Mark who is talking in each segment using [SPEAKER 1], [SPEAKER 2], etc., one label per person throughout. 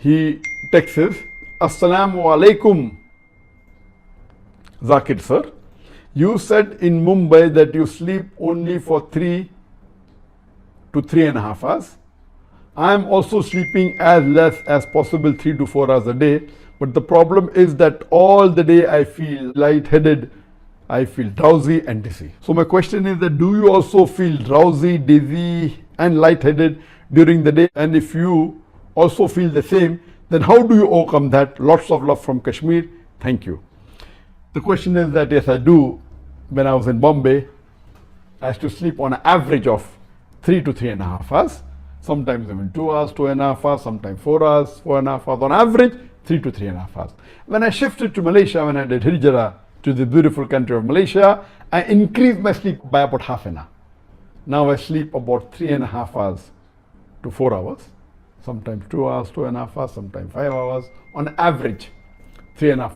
[SPEAKER 1] He texts, Assalamu alaikum, Zakir sir. You said in Mumbai that you sleep only for 3 to 3.5 hours. I am also sleeping as less as possible, 3 to 4 hours a day. But the problem is that all the day I feel lightheaded, I feel drowsy and dizzy. So my question is that do you also feel drowsy, dizzy and lightheaded during the day? And if you also feel the same, then how do you overcome that? Lots of love from Kashmir. Thank you. The question is that yes, I do. When I was in Bombay, I used to sleep on an average of 3 to 3.5 hours. Sometimes even 2 hours, 2.5 hours, sometimes 4 hours, 4.5 hours. On average, 3 to 3.5 hours. When I shifted to Malaysia, when I did Hijrah to the beautiful country of Malaysia, I increased my sleep by about half an hour. Now I sleep about 3.5 hours to 4 hours. Sometimes 2 hours, 2.5 hours, sometimes 5 hours. On average, 3.5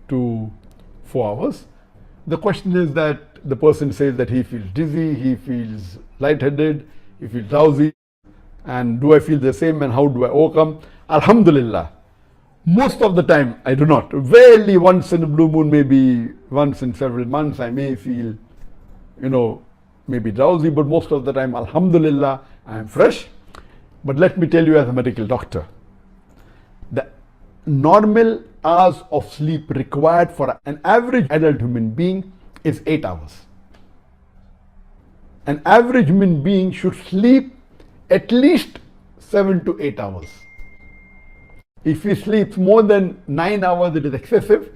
[SPEAKER 1] to 4 hours. The question is that the person says that he feels dizzy, he feels lightheaded, he feels drowsy. And do I feel the same and how do I overcome? Alhamdulillah, most of the time I do not. Rarely once in a blue moon, maybe once in several months, I may feel, maybe drowsy, but most of the time, alhamdulillah, I am fresh. But let me tell you as a medical doctor, the normal hours of sleep required for an average adult human being is 8 hours. An average human being should sleep at least 7 to 8 hours. If he sleeps more than 9 hours, it is excessive.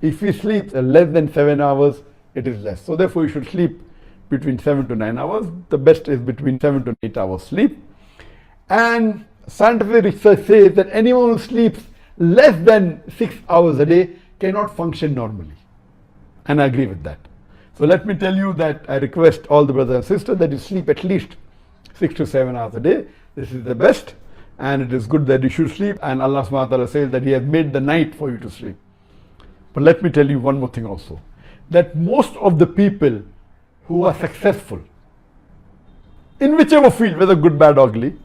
[SPEAKER 1] If he sleeps less than 7 hours, it is less. So therefore, you should sleep between 7 to 9 hours. The best is between 7 to 8 hours sleep. And scientific research says that anyone who sleeps less than 6 hours a day cannot function normally. And I agree with that. So let me tell you that I request all the brothers and sisters that you sleep at least 6 to 7 hours a day. This is the best, and it is good that you should sleep. And Allah subhanahu wa ta'ala says that He has made the night for you to sleep. But let me tell you one more thing also, that most of the people who are successful in whichever field, whether good, bad, ugly,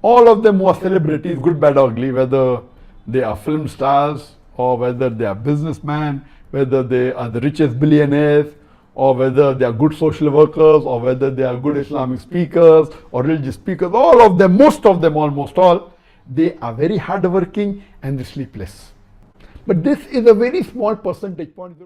[SPEAKER 1] all of them who are celebrities, good, bad, ugly, whether they are film stars or whether they are businessmen, whether they are the richest billionaires, or whether they are good social workers, or whether they are good Islamic speakers or religious speakers, all of them, most of them, almost all, they are very hardworking and they sleep less. But this is a very small percentage, 0.00.